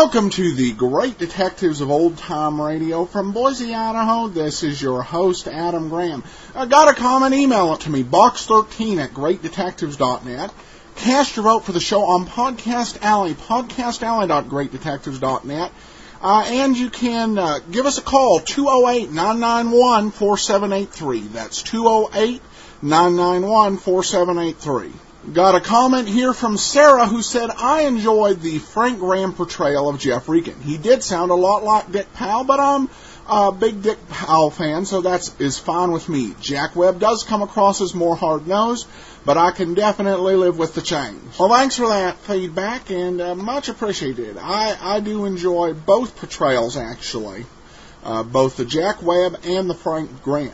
Welcome to the Great Detectives of Old Time Radio from Boise, Idaho. This is your host, Adam Graham. Got a comment? Email it to me, box13@greatdetectives.net. Cast your vote for the show on Podcast Alley, podcastalley.greatdetectives.net. And you can give us a call, 208-991-4783. That's 208-991-4783. Got a comment here from Sarah who said, I enjoyed the Frank Graham portrayal of Jeff Regan. He did sound a lot like Dick Powell, but I'm a big Dick Powell fan, so that is fine with me. Jack Webb does come across as more hard-nosed, but I can definitely live with the change. Well, thanks for that feedback, and much appreciated. I do enjoy both portrayals, actually, both the Jack Webb and the Frank Graham.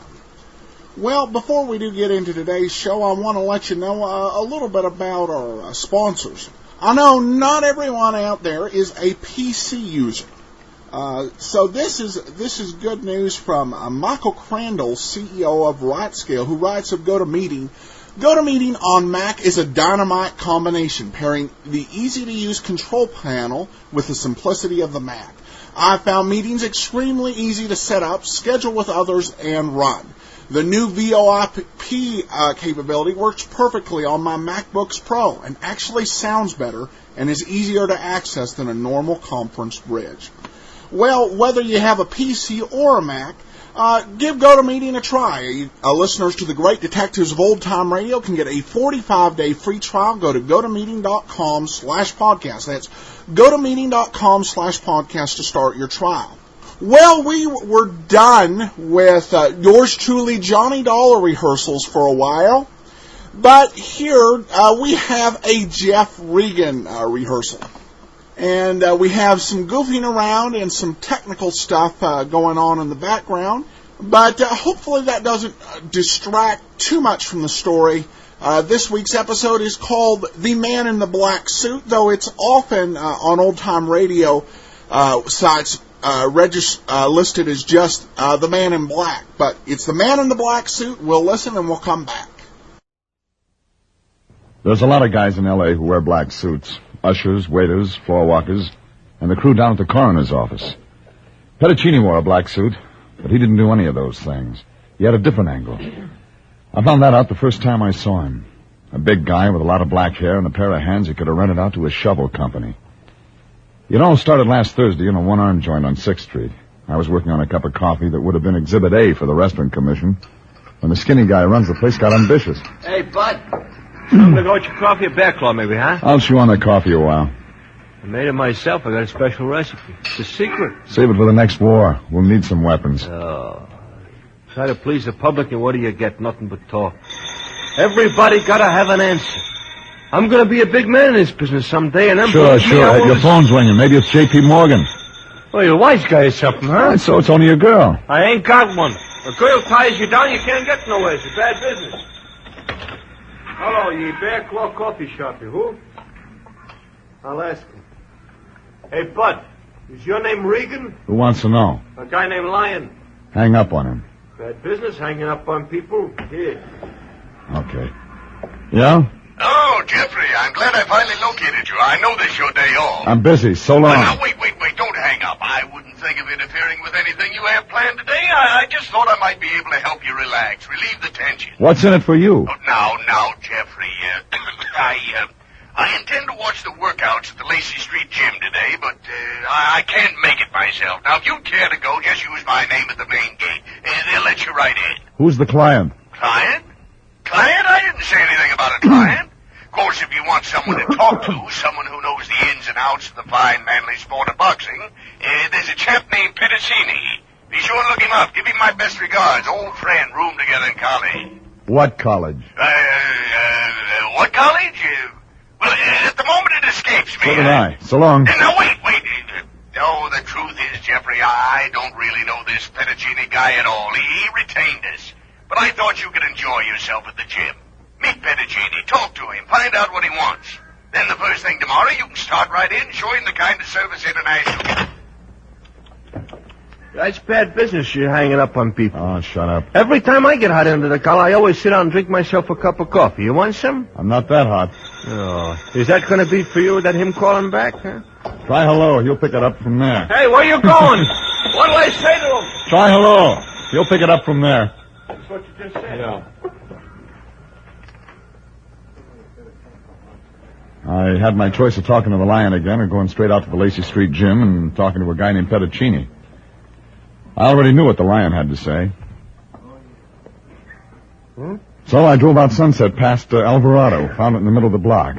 Well, before we do get into today's show, I want to let you know a little bit about our sponsors. I know not everyone out there is a PC user. So this is good news from Michael Crandall, CEO of RightScale, who writes of GoToMeeting. GoToMeeting on Mac is a dynamite combination, pairing the easy-to-use control panel with the simplicity of the Mac. I found meetings extremely easy to set up, schedule with others, and run. The new VoIP capability works perfectly on my MacBooks Pro and actually sounds better and is easier to access than a normal conference bridge. Well, whether you have a PC or a Mac, give GoToMeeting a try. Listeners to the Great Detectives of Old Time Radio can get a 45-day free trial. Go to gotomeeting.com/podcast. That's gotomeeting.com/podcast to start your trial. Well, we were done with yours truly, Johnny Dollar rehearsals for a while, but here we have a Jeff Regan rehearsal. And we have some goofing around and some technical stuff going on in the background, but hopefully that doesn't distract too much from the story. This week's episode is called The Man in the Black Suit, though it's often on old-time radio sites listed as just The Man in Black. But it's The Man in the Black Suit. We'll listen and we'll come back. There's a lot of guys in L.A. who wear black suits. Ushers, waiters, floor walkers, and the crew down at the coroner's office. Petticini wore a black suit, but he didn't do any of those things. He had a different angle. I found that out the first time I saw him. A big guy with a lot of black hair and a pair of hands he could have rented out to a shovel company. It all started last Thursday in a one-arm joint on 6th Street. I was working on a cup of coffee that would have been Exhibit A for the Restaurant Commission when the skinny guy who runs the place got ambitious. Hey, Bud. Something to go with your coffee or bear claw, maybe, huh? I'll chew on that coffee a while. I made it myself. I got a special recipe. It's a secret. Save it for the next war. We'll need some weapons. Oh. Try to please the public, and what do you get? Nothing but talk. Everybody gotta have an answer. I'm gonna be a big man in this business someday, and I'm... Sure. Your phone's ringing. Maybe it's J.P. Morgan. Oh, you're a wise guy or something, huh? Right, so it's only a girl. I ain't got one. A girl ties you down, you can't get nowhere. It's a bad business. Hello, ye Bear Claw Coffee Shop, you who? I'll ask him. Hey, Bud, is your name Regan? Who wants to know? A guy named Lion. Hang up on him. Bad business, hanging up on people. Here. Okay. Yeah? Oh, Jeffrey, I'm glad I finally located you. I know this is your day off. I'm busy. So long. Now, wait. Don't hang up. I wouldn't think of interfering with anything you have planned today. I just thought I might be able to help you relax, relieve the tension. What's in it for you? Oh, now, Jeffrey. I intend to watch the workouts at the Lacey Street Gym today, but I can't make it myself. Now, if you care to go, just use my name at the main gate. They'll let you right in. Who's the client? Client? Client? I didn't say anything about a client. Of course, if you want someone to talk to, someone who knows the ins and outs of the fine, manly sport of boxing, there's a chap named Petticini. Be sure and look him up. Give him my best regards. Old friend, roomed together in college. What college? What college? Well, at the moment it escapes me. So did I. So long. Now, wait. No, the truth is, Jeffrey, I don't really know this Petticini guy at all. He retained us. But I thought you could enjoy yourself at the gym. Meet Petticini, talk to him, find out what he wants. Then the first thing tomorrow, you can start right in, show him the kind of service international. That's bad business, you're hanging up on people. Oh, shut up. Every time I get hot under the collar, I always sit down and drink myself a cup of coffee. You want some? I'm not that hot. Oh, is that going to be for you, that him calling back, huh? Try hello. He'll pick it up from there. Hey, where you going? What'll I say to him? Try hello. He'll pick it up from there. That's what you just said. Yeah. I had my choice of talking to the Lion again or going straight out to the Lacey Street gym and talking to a guy named Petticini. I already knew what the Lion had to say. So I drove out Sunset past Alvarado, found it in the middle of the block.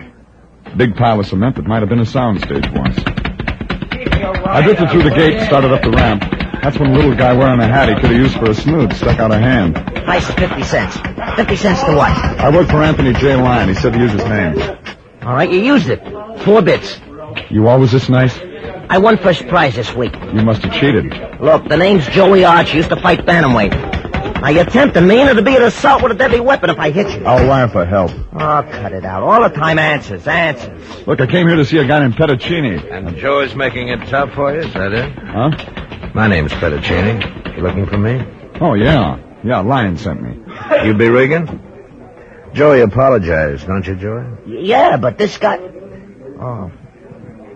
Big pile of cement that might have been a soundstage once. I drifted through the gate and started up the ramp. That's when a little guy wearing a hat he could have used for a snoot stuck out a hand. Price is 50 cents. 50 cents to what? I work for Anthony J. Lyon. He said to use his name. All right, you used it. 4 bits. You always this nice? I won first prize this week. You must have cheated. Look, the name's Joey Arch. Used to fight bantamweight. Now, you're tempting me, and it'll be an assault with a deadly weapon if I hit you. I'll wire for help. Oh, cut it out. All the time answers. Look, I came here to see a guy named Petticini. And Joey's making it tough for you, is that it? Huh? My name's Petticini. You looking for me? Oh, yeah. Yeah, Lyon sent me. You be Regan? Joey apologized, don't you, Joey? Yeah, but this guy... Oh.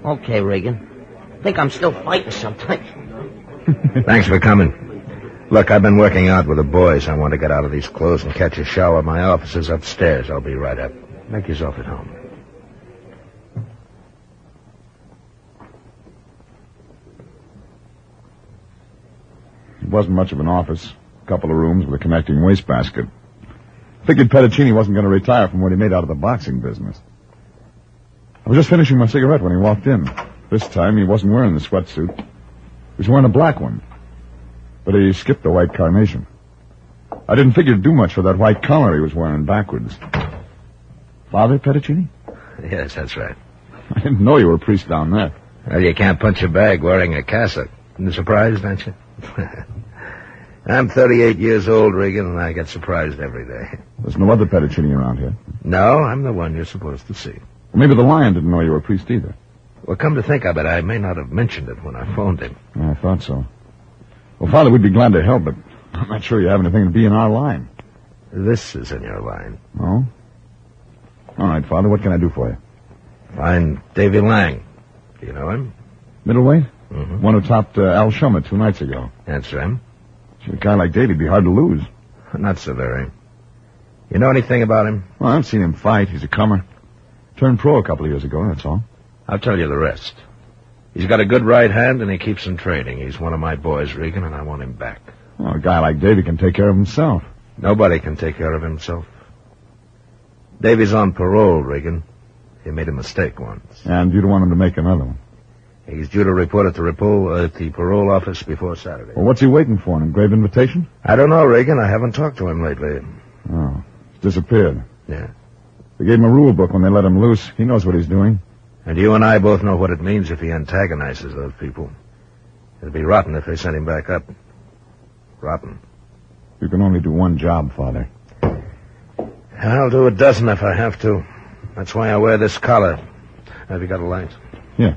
Okay, Regan. Think I'm still fighting something. Thanks for coming. Look, I've been working out with the boys. I want to get out of these clothes and catch a shower. My office is upstairs. I'll be right up. Make yourself at home. It wasn't much of an office. A couple of rooms with a connecting wastebasket. Figured Petticini wasn't going to retire from what he made out of the boxing business. I was just finishing my cigarette when he walked in. This time he wasn't wearing the sweatsuit. He was wearing a black one. But he skipped the white carnation. I didn't figure to do much for that white collar he was wearing backwards. Father Petticini? Yes, that's right. I didn't know you were a priest down there. Well, you can't punch a bag wearing a cassock. You're surprised, aren't you? I'm 38 years old, Regan, and I get surprised every day. There's no other Petticini around here. No, I'm the one you're supposed to see. Well, maybe the Lion didn't know you were a priest either. Well, come to think of it, I may not have mentioned it when I phoned him. I thought so. Well, Father, we'd be glad to help, but I'm not sure you have anything to be in our line. This is in your line. Oh? All right, Father, what can I do for you? Find Davy Lang. Do you know him? Middleweight? Mm-hmm. One who topped Al Shummer 2 nights ago. That's him. A guy like Davy'd be hard to lose. Not so very. You know anything about him? Well, I've seen him fight. He's a comer. Turned pro a couple of years ago, that's all. I'll tell you the rest. He's got a good right hand, and he keeps in training. He's one of my boys, Regan, and I want him back. Well, a guy like Davy can take care of himself. Nobody can take care of himself. Davy's on parole, Regan. He made a mistake once. And you don't want him to make another one. He's due to report at the parole office before Saturday. Well, what's he waiting for, an engraved invitation? I don't know, Regan. I haven't talked to him lately. Oh, he's disappeared. Yeah. They gave him a rule book when they let him loose. He knows what he's doing. And you and I both know what it means if he antagonizes those people. It'd be rotten if they sent him back up. Rotten. You can only do one job, Father. I'll do a dozen if I have to. That's why I wear this collar. Have you got a light? Yeah.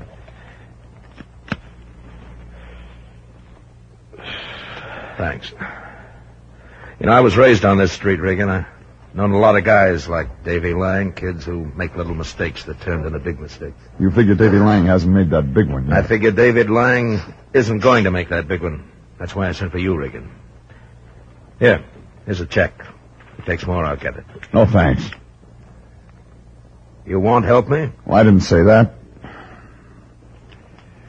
Thanks. You know, I was raised on this street, Regan. I've known a lot of guys like Davy Lang, kids who make little mistakes that turned into big mistakes. You figure Davy Lang hasn't made that big one yet. I figure David Lang isn't going to make that big one. That's why I sent for you, Regan. Here's a check. If it takes more, I'll get it. No, thanks. You won't help me? Well, I didn't say that.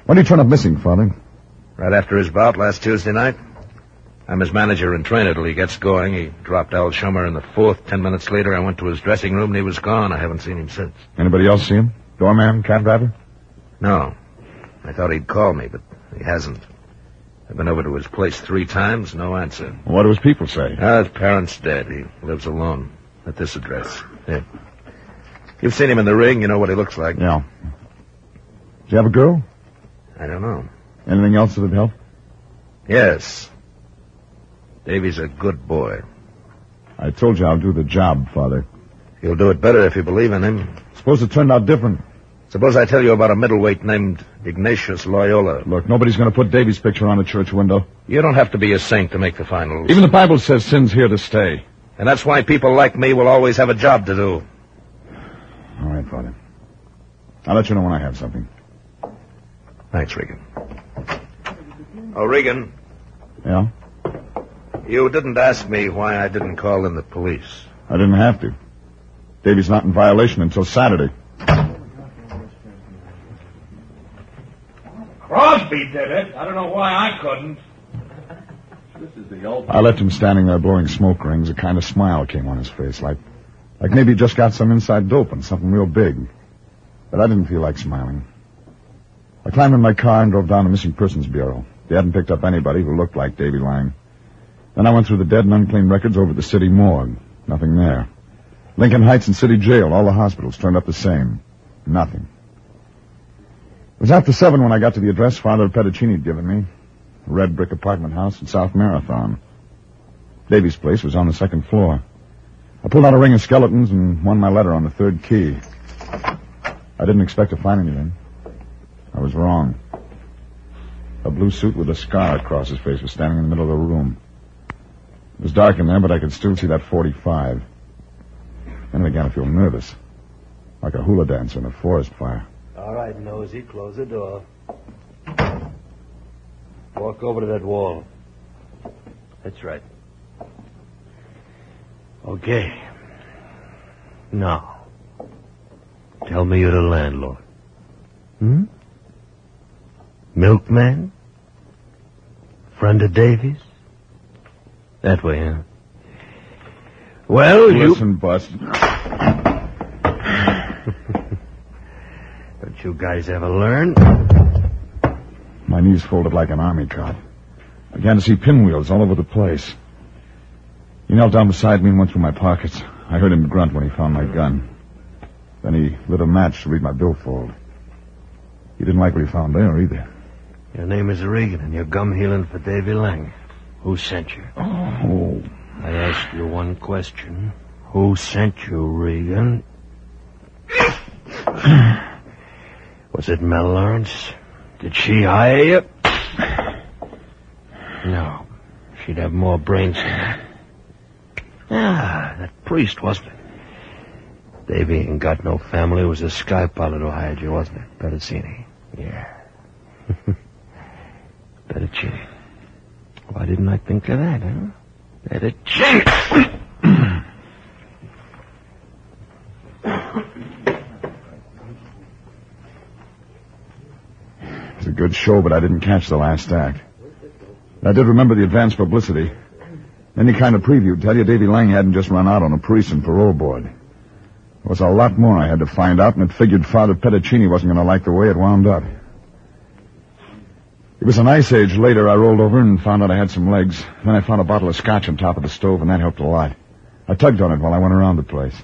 When did he turn up missing, Father? Right after his bout last Tuesday night. I'm his manager and trainer till he gets going. He dropped Al Shummer in the fourth. 10 minutes later, I went to his dressing room and he was gone. I haven't seen him since. Anybody else see him? Doorman, cab driver? No. I thought he'd call me, but he hasn't. I've been over to his place 3 times, no answer. What do his people say? His parents dead. He lives alone at this address. Here. You've seen him in the ring. You know what he looks like. Yeah. Does he have a girl? I don't know. Anything else that would help? Yes. Davy's a good boy. I told you I'll do the job, Father. You'll do it better if you believe in him. Suppose it turned out different. Suppose I tell you about a middleweight named Ignatius Loyola. Look, nobody's going to put Davy's picture on a church window. You don't have to be a saint to make the finals. Even the Bible says sin's here to stay. And that's why people like me will always have a job to do. All right, Father. I'll let you know when I have something. Thanks, Regan. Oh, Regan, Yeah? you didn't ask me why I didn't call in the police. I didn't have to. Davy's not in violation until Saturday. Crosby did it. I don't know why I couldn't. I left him standing there blowing smoke rings. A kind of smile came on his face, like maybe he just got some inside dope and something real big. But I didn't feel like smiling. I climbed in my car and drove down to Missing Persons Bureau. They hadn't picked up anybody who looked like Davy Lang. Then I went through the dead and unclaimed records over at the city morgue. Nothing there. Lincoln Heights and City Jail, all the hospitals turned up the same. Nothing. It was after 7 when I got to the address Father Petticini had given me. A red brick apartment house in South Marathon. Davy's place was on the 2nd floor. I pulled out a ring of skeletons and won my letter on the 3rd key. I didn't expect to find anything. I was wrong. A blue suit with a scar across his face was standing in the middle of the room. It was dark in there, but I could still see that .45. Then I began to feel nervous, like a hula dancer in a forest fire. All right, Nosy, close the door. Walk over to that wall. That's right. Okay. Now, tell me you're the landlord. Milkman? Friend of Davy's? That way, huh? Well, Listen, Bust. Don't you guys ever learn? My knees folded like an army cot. I began to see pinwheels all over the place. He knelt down beside me and went through my pockets. I heard him grunt when he found my gun. Then he lit a match to read my billfold. He didn't like what he found there, either. Your name is Regan, and you're gum healing for Davy Lang. Who sent you? Oh. I asked you one question. Who sent you, Regan? Was it Mel Lawrence? Did she hire you? No. She'd have more brains than that. Ah, that priest, wasn't it? Davy ain't got no family. It was a sky pilot who hired you, wasn't it? Petticini. Yeah. Petticini. Why didn't I think of that, huh? Petticini! It was a good show, but I didn't catch the last act. I did remember the advance publicity. Any kind of preview tell you Davy Lang hadn't just run out on a police and parole board. There was a lot more I had to find out, and it figured Father Petticini wasn't going to like the way it wound up. It was an ice age later. I rolled over and found out I had some legs. Then I found a bottle of scotch on top of the stove, and that helped a lot. I tugged on it while I went around the place.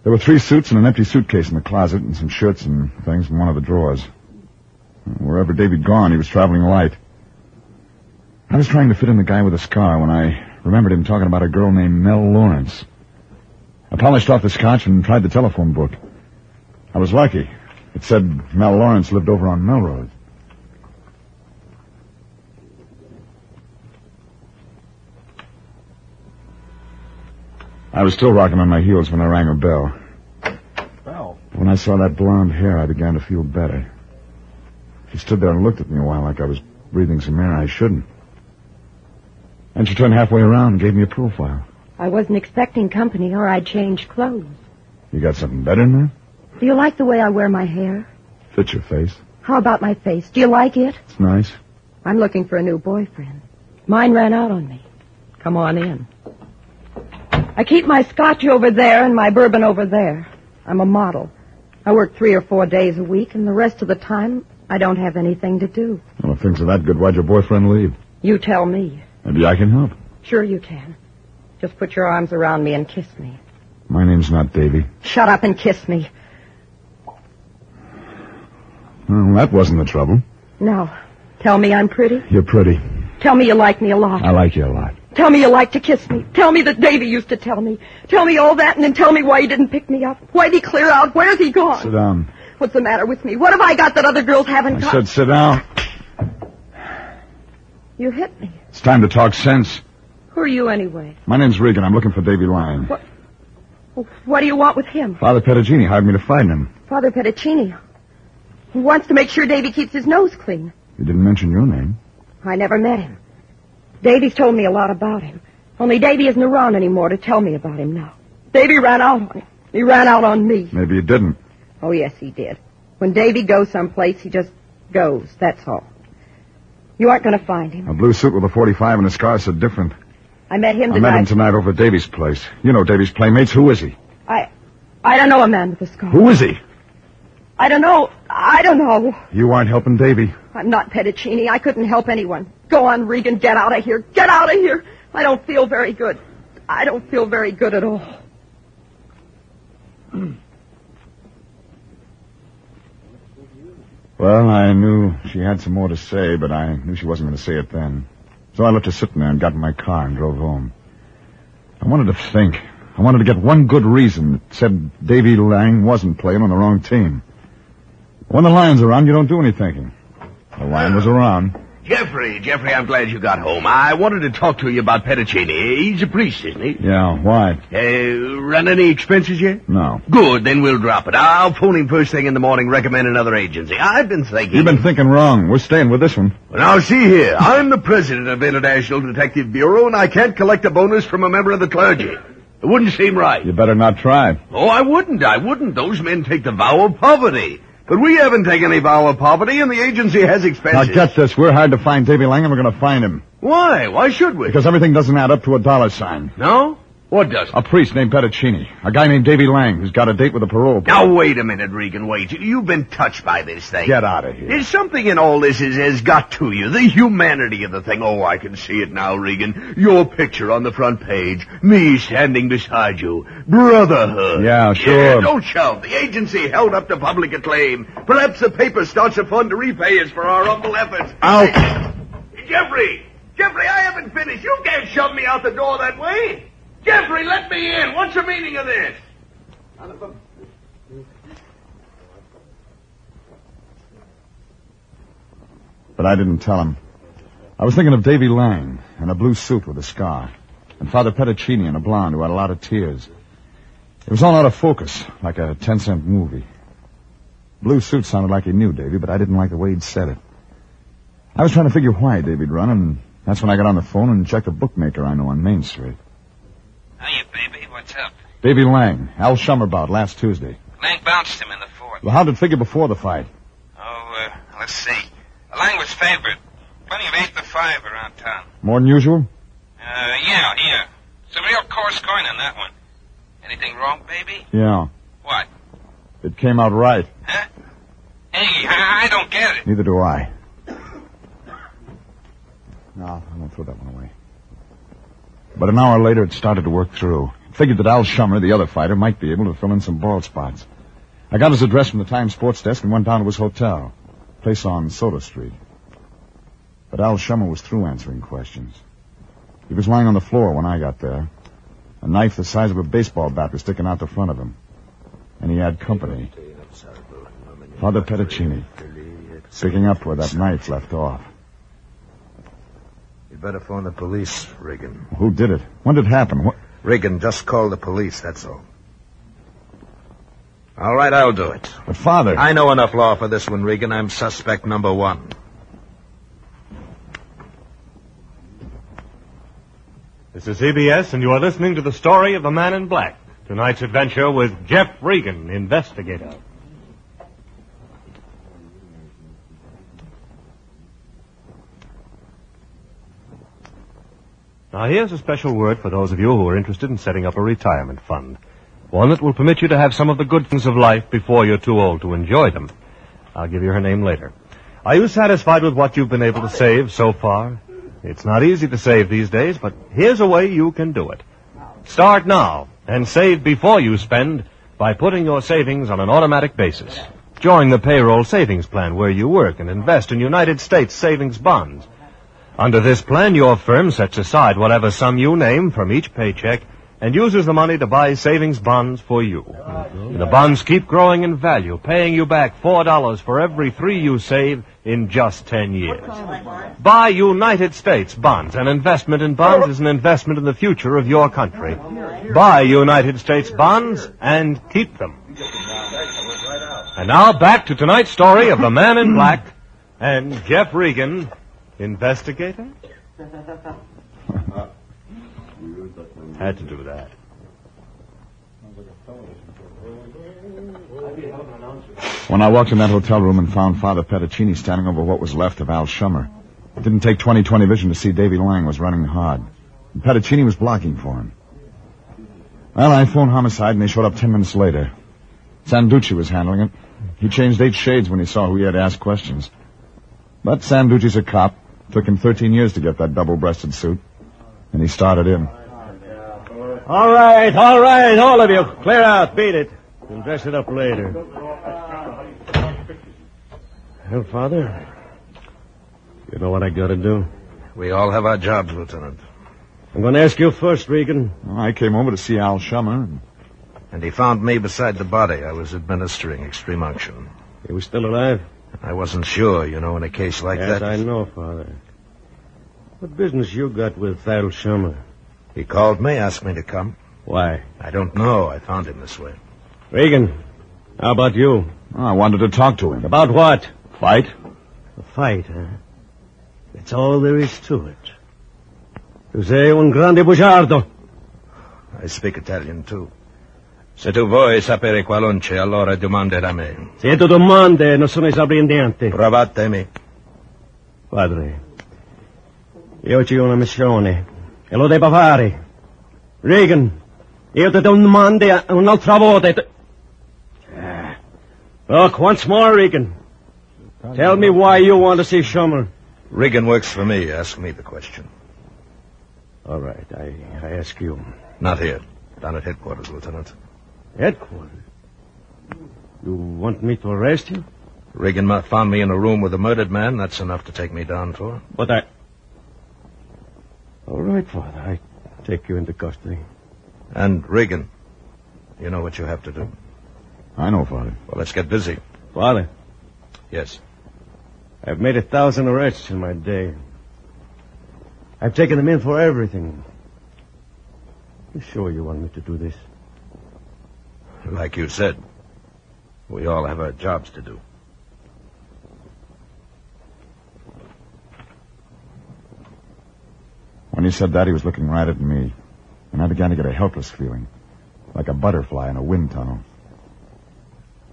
There were 3 suits and an empty suitcase in the closet, and some shirts and things in one of the drawers. Wherever Davy'd gone, he was traveling light. I was trying to fit in the guy with the scar when I remembered him talking about a girl named Mel Lawrence. I polished off the scotch and tried the telephone book. I was lucky. It said Mel Lawrence lived over on Melrose. I was still rocking on my heels when I rang her bell. Bell? When I saw that blonde hair, I began to feel better. She stood there and looked at me a while like I was breathing some air I shouldn't. And she turned halfway around and gave me a profile. I wasn't expecting company, or I'd change clothes. You got something better than that? Do you like the way I wear my hair? Fits your face. How about my face? Do you like it? It's nice. I'm looking for a new boyfriend. Mine ran out on me. Come on in. I keep my scotch over there and my bourbon over there. I'm a model. I work 3 or 4 days a week, and the rest of the time, I don't have anything to do. Well, if things are that good, why'd your boyfriend leave? You tell me. Maybe I can help. Sure you can. Just put your arms around me and kiss me. My name's not Davy. Shut up and kiss me. Well, that wasn't the trouble. Now, tell me I'm pretty. You're pretty. Tell me you like me a lot. I like you a lot. Tell me you like to kiss me. Tell me that Davy used to tell me. Tell me all that, and then tell me why he didn't pick me up. Why'd he clear out? Where's he gone? Sit down. What's the matter with me? What have I got that other girls haven't got? I said sit down. You hit me. It's time to talk sense. Who are you anyway? My name's Regan. I'm looking for Davy Lang. What do you want with him? Father Pettigini hired me to find him. Father Petticini. He wants to make sure Davy keeps his nose clean. You didn't mention your name. I never met him. Davy's told me a lot about him. Only Davy isn't around anymore to tell me about him now. Davy ran out on him. He ran out on me. Maybe you didn't. Oh, yes, he did. When Davy goes someplace, he just goes. That's all. You aren't going to find him. A blue suit with a .45 and a scar said different. I met him I tonight. met him tonight over at Davy's place. You know Davy's playmates. Who is he? I don't know a man with a scar. Who is he? I don't know. You aren't helping Davy. I'm not Pedicini. I couldn't help anyone. Go on, Regan. Get out of here. Get out of here. I don't feel very good. I don't feel very good at all. Well, I knew she had some more to say, but I knew she wasn't going to say it then. So I left her sitting there and got in my car and drove home. I wanted to think. I wanted to get one good reason that said Davy Lang wasn't playing on the wrong team. When the lion's around, you don't do any thinking. The lion was around. Jeffrey, I'm glad you got home. I wanted to talk to you about Pedicini. He's a priest, isn't he? Yeah, why? Run any expenses yet? No. Good, then we'll drop it. I'll phone him first thing in the morning, recommend another agency. I've been thinking... You've been thinking wrong. We're staying with this one. Well, now, see here. I'm the president of International Detective Bureau, and I can't collect a bonus from a member of the clergy. It wouldn't seem right. You better not try. Oh, I wouldn't. Those men take the vow of poverty. But we haven't taken any vow of poverty, and the agency has expenses. Now, get this. We're hired to find Davy Lang, and we're going to find him. Why? Why should we? Because everything doesn't add up to a dollar sign. No? What doesn't? A priest named Pedicini. A guy named Davy Lang who's got a date with a parole board. Now, wait a minute, Regan, wait. You've been touched by this thing. Get out of here. There's something in all this has got to you. The humanity of the thing. Oh, I can see it now, Regan. Your picture on the front page. Me standing beside you. Brotherhood. Yeah, sure. Yeah, don't shout. The agency held up to public acclaim. Perhaps the paper starts a fund to repay us for our humble efforts. Out. Hey, Jeffrey, I haven't finished. You can't shove me out the door that way. Jeffrey, let me in. What's the meaning of this? But I didn't tell him. I was thinking of Davy Lang in a blue suit with a scar, and Father Pedicini in a blonde who had a lot of tears. It was all out of focus, like a 10-cent movie. Blue suit sounded like he knew Davy, but I didn't like the way he'd said it. I was trying to figure why Davy'd run, and that's when I got on the phone and checked a bookmaker I know on Main Street. Hiya, baby. What's up? Davy Lang. Al Shummer bought last Tuesday. Lang bounced him in the fourth. Well, how did it figure before the fight? Oh, let's see. Lang was favored. Plenty of 8-5 around town. More than usual? Yeah. Some real coarse coin on that one. Anything wrong, baby? Yeah. What? It came out right. Huh? Hey, I don't get it. Neither do I. No, I won't throw that one away. But an hour later, it started to work through. Figured that Al Shummer, the other fighter, might be able to fill in some bald spots. I got his address from the Times sports desk and went down to his hotel, a place on Soda Street. But Al Shummer was through answering questions. He was lying on the floor when I got there. A knife the size of a baseball bat was sticking out the front of him. And he had company. Father Pedicini, picking up where that knife left off. You'd better phone the police, Regan. Who did it? When did it happen? What? Regan, just call the police, that's all. All right, I'll do it. But, Father... I know enough law for this one, Regan. I'm suspect number one. This is CBS, and you are listening to the story of the Man in Black. Tonight's adventure with Jeff Regan, investigator. Now, here's a special word for those of you who are interested in setting up a retirement fund. One that will permit you to have some of the good things of life before you're too old to enjoy them. I'll give you her name later. Are you satisfied with what you've been able to save so far? It's not easy to save these days, but here's a way you can do it. Start now and save before you spend by putting your savings on an automatic basis. Join the payroll savings plan where you work and invest in United States savings bonds. Under this plan, your firm sets aside whatever sum you name from each paycheck and uses the money to buy savings bonds for you. The bonds keep growing in value, paying you back $4 for every $3 you save in just 10 years. Buy United States bonds. An investment in bonds is an investment in the future of your country. Buy United States bonds and keep them. And now back to tonight's story of the Man in Black and Jeff Regan, investigator. Had to do that. When I walked in that hotel room and found Father Petticini standing over what was left of Al Shummer, it didn't take 20/20 vision to see Davy Lang was running hard. And Petticini was blocking for him. Well, I phoned homicide, and they showed up 10 minutes later. Sanducci was handling it. He changed 8 shades when he saw who he had to ask questions. But Sanducci's a cop. Took him 13 years to get that double-breasted suit. And he started in. All right, all of you. Clear out, beat it. We'll dress it up later. Well, Father, you know what I gotta do? We all have our jobs, Lieutenant. I'm gonna ask you first, Regan. Well, I came over to see Al Shummer. And he found me beside the body. I was administering extreme unction. He was still alive? I wasn't sure, in a case like Yes, that. I know, Father. What business you got with Al Shummer? He called me, asked me to come. Why? I don't know. I found him this way. Regan, how about you? Oh, I wanted to talk to him. About what? Fight? A fight, huh? That's all there is to it. Tu sei un grande bugiardo. I speak Italian, too. Se tu vuoi sapere qualunque, allora domanda da me. Se tu domande, non sono esauriente. Provatemi. Padre, io ho una missione e lo devo fare. Regan, io ti domando un'altra volta. Look, once more, Regan. Tell me why you want to see Shummer. Regan works for me. Ask me the question. All right, I ask you. Not here. Down at headquarters, Lieutenant. Headquarters? You want me to arrest you? Regan found me in a room with a murdered man. That's enough to take me down for. But All right, Father. I take you into custody. And Regan, you know what you have to do. I know, Father. Well, let's get busy. Father, Yes. I've made 1,000 arrests in my day. I've taken them in for everything. You sure you want me to do this? Like you said, we all have our jobs to do. When he said that, he was looking right at me. And I began to get a helpless feeling, like a butterfly in a wind tunnel.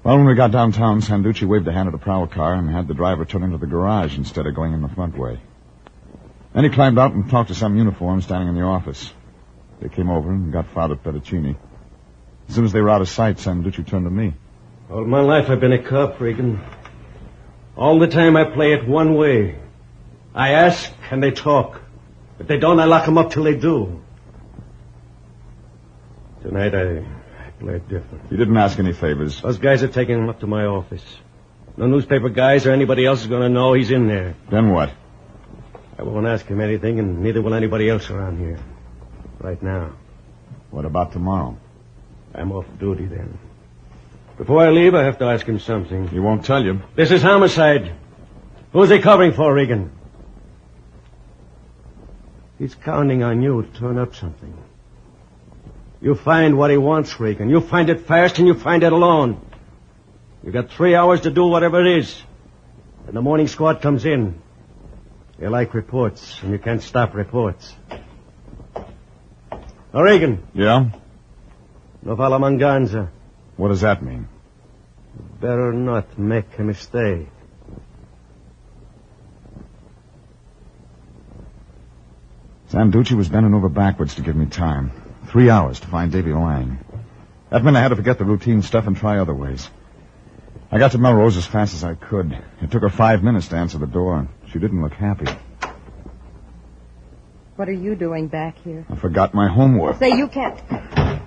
Well, when we got downtown, Sanducci waved a hand at the prowl car and had the driver turn into the garage instead of going in the front way. Then he climbed out and talked to some uniform standing in the office. They came over and got Father Petticini. As soon as they were out of sight, Sanducci turned to me. All my life I've been a cop, Regan. All the time I play it one way. I ask and they talk. If they don't, I lock them up till they do. Tonight I play it different. You didn't ask any favors. Those guys are taking him up to my office. No newspaper guys or anybody else is going to know he's in there. Then what? I won't ask him anything, and neither will anybody else around here. Right now. What about tomorrow? I'm off duty then. Before I leave, I have to ask him something. He won't tell you. This is homicide. Who's he covering for, Regan? He's counting on you to turn up something. You find what he wants, Regan. You find it fast and you find it alone. You got 3 hours to do whatever it is. And the morning squad comes in. You like reports, and you can't stop reports. Now, Regan. Yeah? No falla manganza. What does that mean? Better not make a mistake. Sanducci was bending over backwards to give me time. 3 hours to find Davy Lang. That meant I had to forget the routine stuff and try other ways. I got to Melrose as fast as I could. It took her 5 minutes to answer the door. She didn't look happy. What are you doing back here? I forgot my homework. Say, you can't.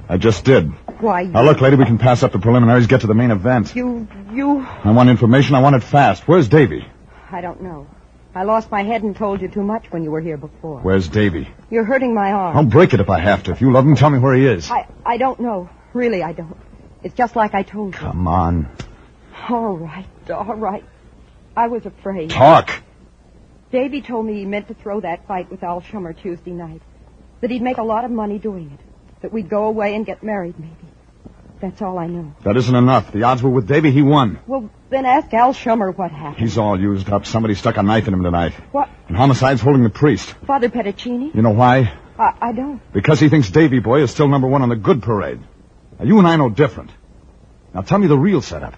I just did. Why, Now, look, lady, we can pass up the preliminaries, get to the main event. You... I want information. I want it fast. Where's Davy? I don't know. I lost my head and told you too much when you were here before. Where's Davy? You're hurting my arm. I'll break it if I have to. If you love him, tell me where he is. I don't know. Really, I don't. It's just like I told you. Come on. All right. I was afraid. Talk. Davy told me he meant to throw that fight with Al Shummer Tuesday night. That he'd make a lot of money doing it. That we'd go away and get married, maybe. That's all I know. That isn't enough. The odds were with Davy. He won. Well, then ask Al Shummer what happened. He's all used up. Somebody stuck a knife in him tonight. What? And homicide's holding the priest. Father Petticini? You know why? I don't. Because he thinks Davy Boy is still number one on the good parade. Now, you and I know different. Now, tell me the real setup.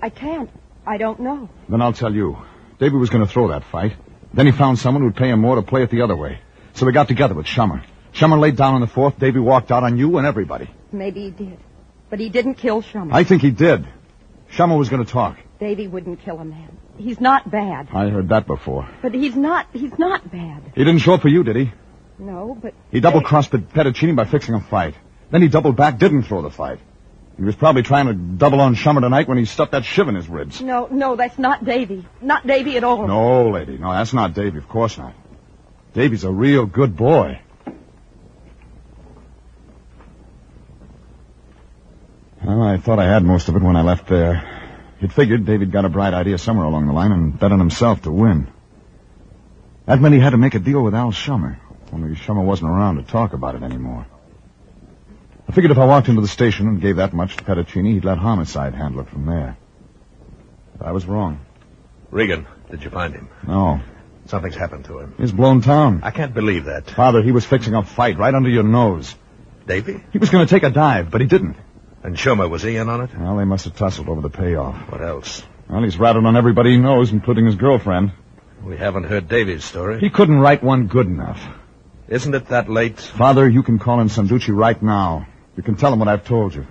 I can't. I don't know. Then I'll tell you. Davy was going to throw that fight. Then he found someone who'd pay him more to play it the other way. So they got together with Shummer. Shummer laid down on the fourth. Davy walked out on you and everybody. Maybe he did. But he didn't kill Shummer. I think he did. Shummer was going to talk. Davy wouldn't kill a man. He's not bad. I heard that before. But he's not bad. He didn't show up for you, did he? No, but... He double-crossed Petticini by fixing a fight. Then he doubled back, didn't throw the fight. He was probably trying to double on Shummer tonight when he stuffed that shiv in his ribs. No, that's not Davy. Not Davy at all. No, lady. No, that's not Davy. Of course not. Davy's a real good boy. Well, I thought I had most of it when I left there. You'd figured Davy'd got a bright idea somewhere along the line and bet on himself to win. That meant he had to make a deal with Al Shummer. Only Shummer wasn't around to talk about it anymore. I figured if I walked into the station and gave that much to Petticini, he'd let homicide handle it from there. But I was wrong. Regan, did you find him? No. Something's happened to him. He's blown town. I can't believe that. Father, he was fixing a fight right under your nose. Davy? He was going to take a dive, but he didn't. And Shummer, was he in on it? Well, they must have tussled over the payoff. What else? Well, he's ratted on everybody he knows, including his girlfriend. We haven't heard Davy's story. He couldn't write one good enough. Isn't it that late? Father, you can call in Sanducci right now. You can tell him what I've told you.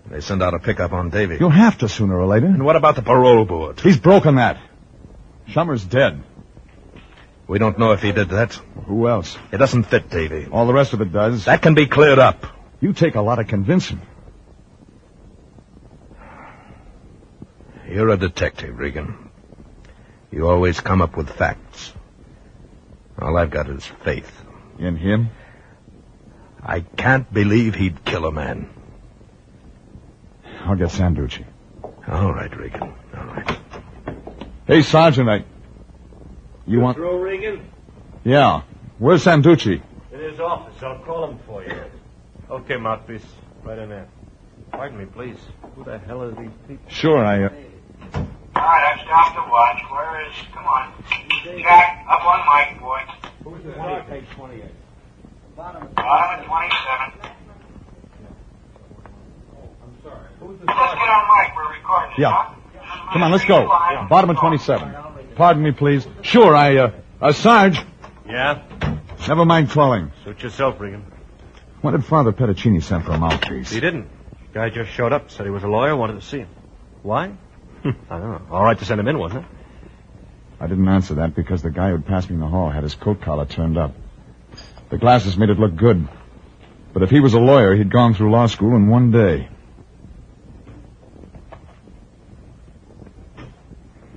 They send out a pickup on Davy. You'll have to sooner or later. And what about the parole board? He's broken that. Shummer's dead. We don't know if he did that. Who else? It doesn't fit Davy. All the rest of it does. That can be cleared up. You take a lot of convincing. You're a detective, Regan. You always come up with facts. All I've got is faith. In him? I can't believe he'd kill a man. I'll get Sanducci. All right, Regan. All right. Hey, Sergeant, You want... Through, Regan? Yeah. Where's Sanducci? In his office. I'll call him for you. Okay, mouthpiece. Right in there. Pardon me, please. Who the hell are these people? Sure, All right, I've stopped to watch. Where is... Come on. Jack, up on mic, boy. Who's the guy? Page 28. Bottom of 27. I'm sorry. Who's the Let's get on mic. We're recording. Yeah. Huh? Come on, let's go. Bottom of 27. Pardon me, please. Sure, Sarge. Yeah? Never mind calling. Suit yourself, Regan. When did Father Petticini send for a mouthpiece? He didn't. Guy just showed up, said he was a lawyer, wanted to see him. Why? I don't know. All right to send him in, wasn't it? I didn't answer that because the guy who'd passed me in the hall had his coat collar turned up. The glasses made it look good. But if he was a lawyer, he'd gone through law school in one day.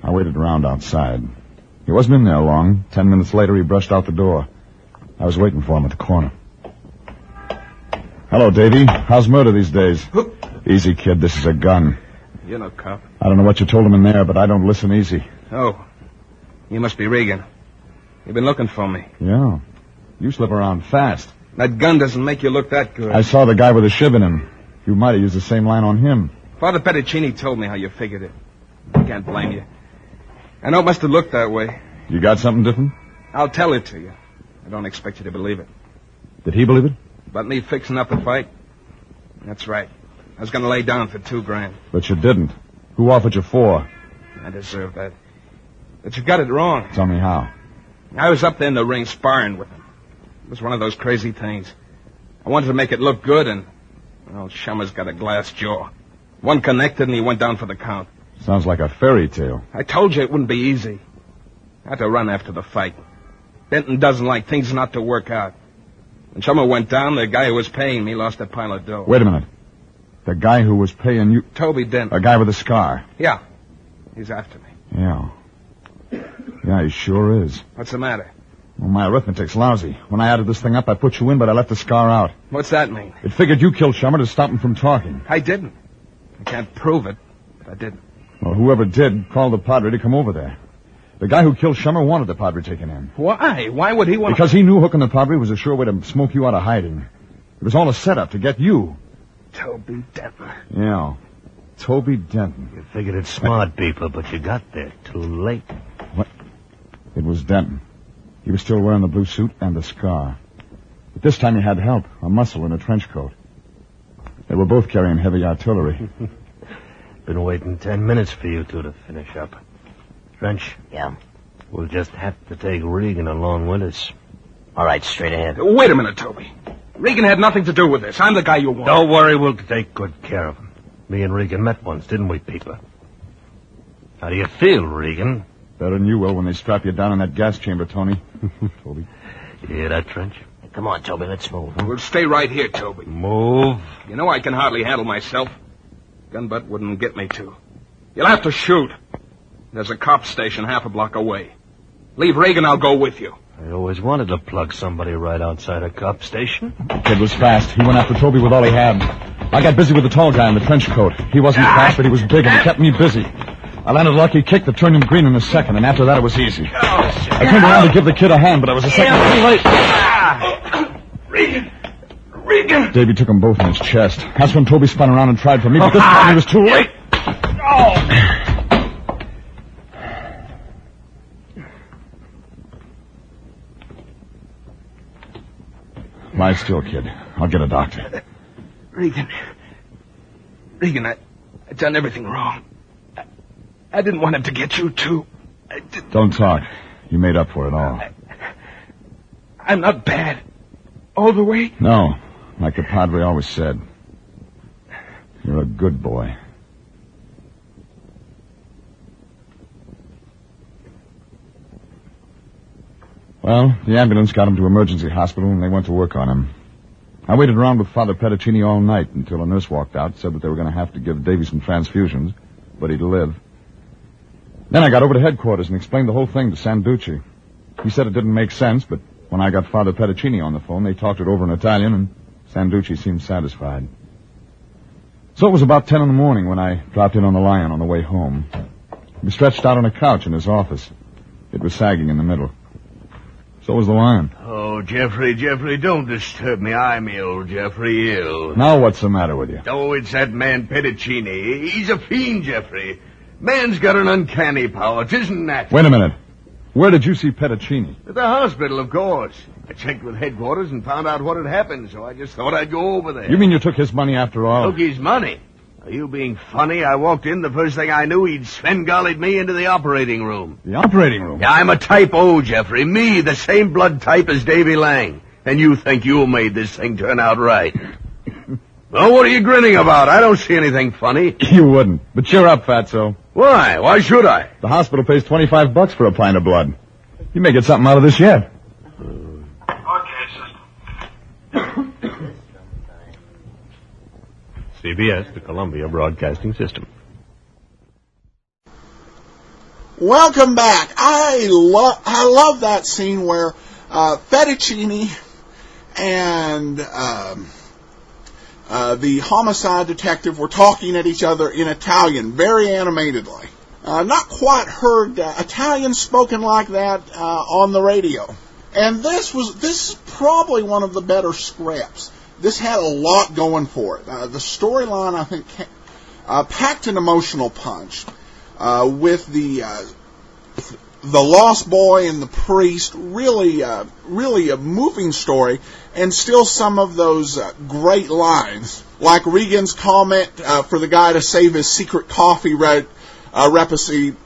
I waited around outside. He wasn't in there long. 10 minutes later, he brushed out the door. I was waiting for him at the corner. Hello, Davy. How's murder these days? Easy, kid. This is a gun. You're no cop. I don't know what you told him in there, but I don't listen easy. Oh. You must be Regan. You've been looking for me. Yeah. You slip around fast. That gun doesn't make you look that good. I saw the guy with the shiv in him. You might have used the same line on him. Father Petticini told me how you figured it. I can't blame you. I know it must have looked that way. You got something different? I'll tell it to you. I don't expect you to believe it. Did he believe it? About me fixing up the fight? That's right. I was going to lay down for $2,000. But you didn't. Who offered you $4? I deserve that. But you got it wrong. Tell me how. I was up there in the ring sparring with him. It was one of those crazy things. I wanted to make it look good, and... well, Shummer's got a glass jaw. One connected, and he went down for the count. Sounds like a fairy tale. I told you it wouldn't be easy. I had to run after the fight. Benton doesn't like things not to work out. When Shummer went down, the guy who was paying me lost a pile of dough. Wait a minute. The guy who was paying you... Toby Denton. A guy with a scar. Yeah. He's after me. Yeah. Yeah, he sure is. What's the matter? Well, my arithmetic's lousy. When I added this thing up, I put you in, but I left the scar out. What's that mean? It figured you killed Shummer to stop him from talking. I didn't. I can't prove it, but I didn't. Well, whoever did called the Padre to come over there. The guy who killed Shummer wanted the Padre taken in. Why? Why would he want... Because he knew hooking the Padre was a sure way to smoke you out of hiding. It was all a setup to get you. Toby Denton. Yeah, Toby Denton. You figured it's smart people, but you got there too late. What? It was Denton. He was still wearing the blue suit and the scar. But this time he had help, a muscle in a trench coat. They were both carrying heavy artillery. Been waiting 10 minutes for you two to finish up. Trench? Yeah. We'll just have to take Regan along with us. All right, straight ahead. Wait a minute, Toby. Regan had nothing to do with this. I'm the guy you want. Don't worry, we'll take good care of him. Me and Regan met once, didn't we, Peeper? How do you feel, Regan? Better than you will when they strap you down in that gas chamber, Tony. Toby. You hear that, Trench? Come on, Toby, let's move. We'll stay right here, Toby. Move. You know I can hardly handle myself. Gun butt wouldn't get me to. You'll have to shoot. There's a cop station half a block away. Leave Regan, I'll go with you. I always wanted to plug somebody right outside a cop station. The kid was fast. He went after Toby with all he had. I got busy with the tall guy in the trench coat. He wasn't fast, but he was big, and he kept me busy. I landed a lucky kick that turned him green in a second, and after that it was easy. I turned around to give the kid a hand, but I was a second too late. Regan! Davy took them both in his chest. That's when Toby spun around and tried for me, but this time he was too late. Lie still, kid. I'll get a doctor. Regan, I've done everything wrong. I didn't want him to get you, too. Don't talk. You made up for it all. I'm not bad. All the way? No. Like the Padre always said. You're a good boy. Well, the ambulance got him to emergency hospital, and they went to work on him. I waited around with Father Petticini all night until a nurse walked out, said that they were going to have to give Davy some transfusions, but he'd live. Then I got over to headquarters and explained the whole thing to Sanducci. He said it didn't make sense, but when I got Father Petticini on the phone, they talked it over in Italian, and Sanducci seemed satisfied. So it was about 10 in the morning when I dropped in on the Lion on the way home. He was stretched out on a couch in his office. It was sagging in the middle. So was the Lion. Oh, Jeffrey, don't disturb me. I'm ill, Jeffrey, ill. Now what's the matter with you? Oh, it's that man Petticini. He's a fiend, Jeffrey. Man's got an uncanny power. 'Tisn't natural. Wait a minute. Where did you see Petticini? At the hospital, of course. I checked with headquarters and found out what had happened, so I just thought I'd go over there. You mean you took his money after all? Took his money? Are you being funny? I walked in, the first thing I knew, he'd Sven-Gollied me into the operating room. The operating room? Yeah, I'm a type O, Jeffrey. Me, the same blood type as Davy Lang. And you think you made this thing turn out right. Well, what are you grinning about? I don't see anything funny. You wouldn't. But cheer up, Fatso. Why? Why should I? The hospital pays $25 for a pint of blood. You may get something out of this yet. Okay, sister. CBS, the Columbia Broadcasting System. Welcome back. I love that scene where Fettuccine and the homicide detective were talking at each other in Italian, very animatedly. Not quite heard Italian spoken like that on the radio. And this is probably one of the better scripts. This had a lot going for it. The storyline, I think, packed an emotional punch with the lost boy and the priest. Really a moving story, and still some of those great lines, like Regan's comment for the guy to save his secret coffee recipe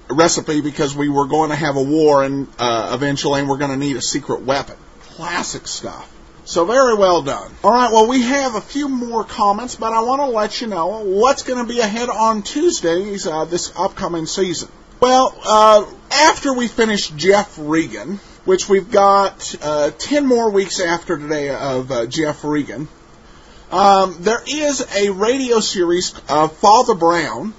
because we were going to have a war and eventually, and we're going to need a secret weapon. Classic stuff. So very well done. All right, well, we have a few more comments, but I want to let you know what's going to be ahead on Tuesdays this upcoming season. Well, after we finish Jeff Regan, which we've got 10 more weeks after today of Jeff Regan, there is a radio series of Father Brown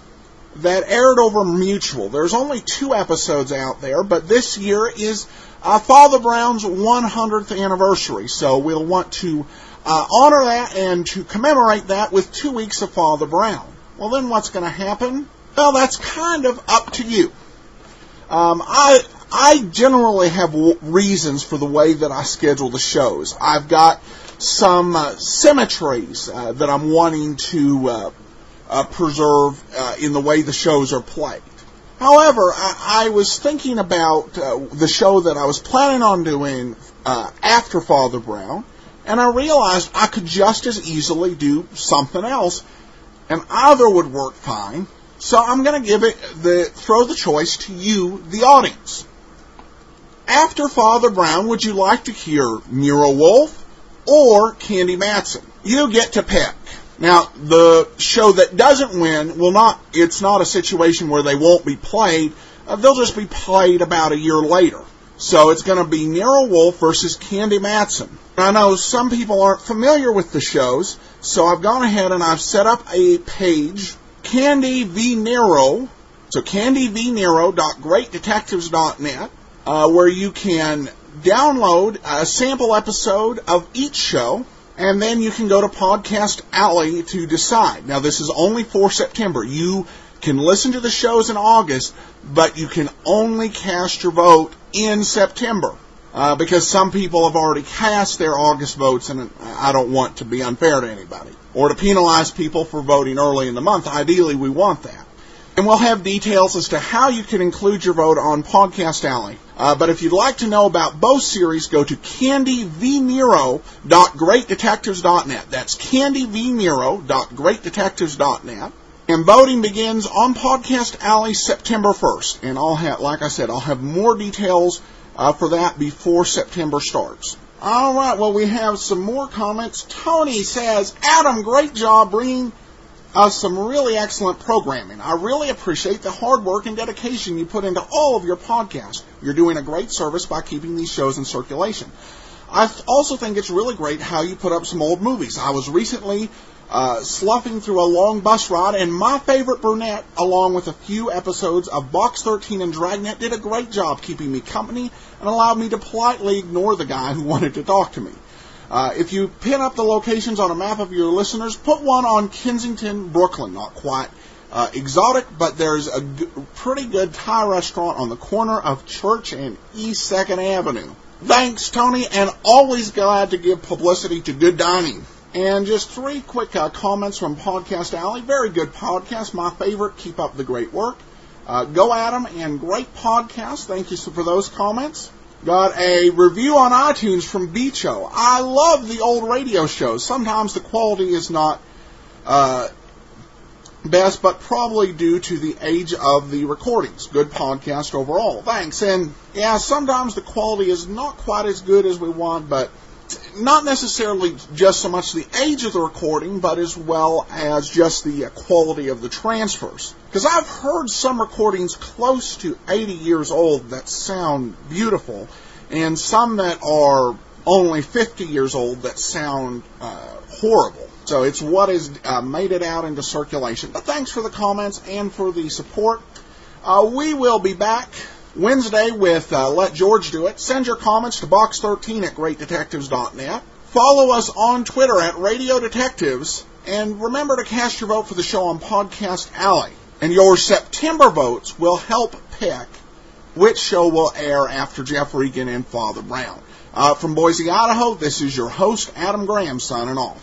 that aired over Mutual. There's only 2 episodes out there, but this year is Father Brown's 100th anniversary, so we'll want to honor that and to commemorate that with 2 weeks of Father Brown. Well, then what's going to happen? Well, that's kind of up to you. I generally have reasons for the way that I schedule the shows. I've got some symmetries that I'm wanting to preserve in the way the shows are played. However, I was thinking about the show that I was planning on doing after Father Brown, and I realized I could just as easily do something else, and either would work fine. So I'm going to throw the choice to you, the audience. After Father Brown, would you like to hear Nero Wolfe or Candy Matson? You get to pick. Now, the show that doesn't win it's not a situation where they won't be played. They'll just be played about a year later. So it's going to be Nero Wolfe versus Candy Matson. I know some people aren't familiar with the shows, so I've gone ahead and I've set up a page, Candy v. Nero, so candyvnero.greatdetectives.net, where you can download a sample episode of each show, and then you can go to Podcast Alley to decide. Now, this is only for September. You can listen to the shows in August, but you can only cast your vote in September, because some people have already cast their August votes, and I don't want to be unfair to anybody, or to penalize people for voting early in the month. Ideally, we want that. And we'll have details as to how you can include your vote on Podcast Alley. But if you'd like to know about both series, go to candyvnero.greatdetectives.net. That's candyvnero.greatdetectives.net. And voting begins on Podcast Alley September 1st. And I'll have more details for that before September starts. All right, well, we have some more comments. Tony says, Adam, great job bringing us some really excellent programming. I really appreciate the hard work and dedication you put into all of your podcasts. You're doing a great service by keeping these shows in circulation. I also think it's really great how you put up some old movies. I was recently sloughing through a long bus ride, and my favorite brunette, along with a few episodes of Box 13 and Dragnet, did a great job keeping me company and allowed me to politely ignore the guy who wanted to talk to me. If you pin up the locations on a map of your listeners, put one on Kensington, Brooklyn. Not quite exotic, but there's a pretty good Thai restaurant on the corner of Church and East 2nd Avenue. Thanks, Tony, and always glad to give publicity to good dining. And just 3 quick comments from Podcast Alley. Very good podcast, my favorite. Keep up the great work. Go Adam, and great podcast. Thank you for those comments. Got a review on iTunes from Beacho. I love the old radio shows. Sometimes the quality is not best, but probably due to the age of the recordings. Good podcast overall. Thanks. And yeah, sometimes the quality is not quite as good as we want, but not necessarily just so much the age of the recording, but as well as just the quality of the transfers. Because I've heard some recordings close to 80 years old that sound beautiful, and some that are only 50 years old that sound horrible. So it's what has made it out into circulation. But thanks for the comments and for the support. We will be back Wednesday with Let George Do It. Send your comments to box13 at greatdetectives.net. Follow us on Twitter at Radio Detectives. And remember to cast your vote for the show on Podcast Alley. And your September votes will help pick which show will air after Jeff Regan and Father Brown. From Boise, Idaho, this is your host, Adam Graham, signing off.